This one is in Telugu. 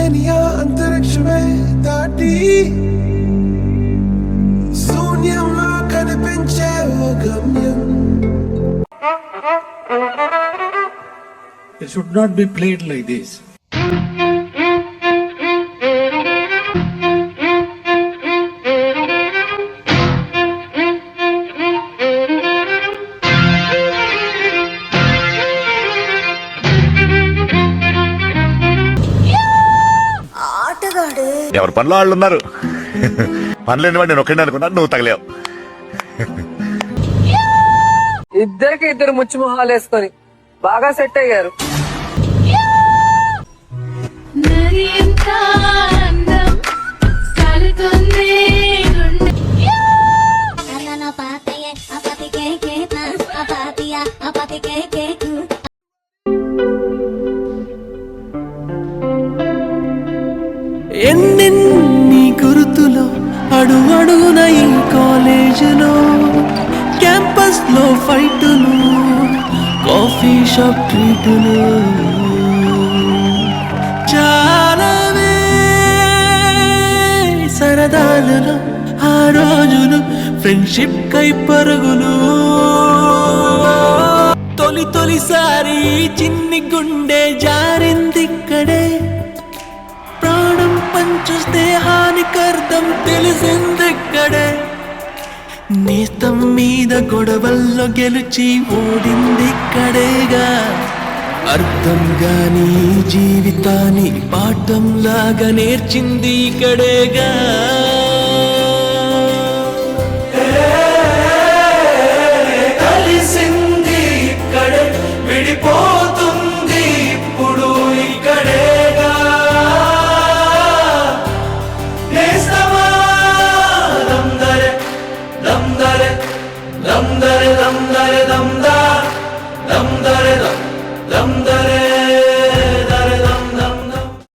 తెలియని అంతరిక్షమే దాటి శూన్యంలో కనిపించే ఓ గమ్యం. It should not be played like this. ఎవరి పనిలో వాళ్ళు ఉన్నారు. పనిలేని వాడు నేను ఒక్కడే అనుకున్నా, నువ్వు తగలేవు. ఇద్దరికి ఇద్దరు ముచ్చు మొహాలు వేసుకొని బాగా సెట్ అయ్యారు. ఎన్నెన్ని గుర్తులు అడుగడుగున ఈ కాలేజీలో, క్యాంపస్ లో ఫైటులు, కాఫీ షాప్ ట్రీటులు, చాలావే సరదాలలో ఆ రోజులు, ఫ్రెండ్షిప్ కై పరుగులు. తొలిసారి చిన్ని గుండె జారిందిక్కడే, ప్రాణం పంచుస్తే హానికర్థం తెలిసిందిక్కడే. నేస్తం మీద గొడవల్లో గెలిచి ఓడిందిక్కడేగా, అర్థం గాని జీవితాన్ని పాఠంలాగా నేర్చింది ఇక్కడేగా.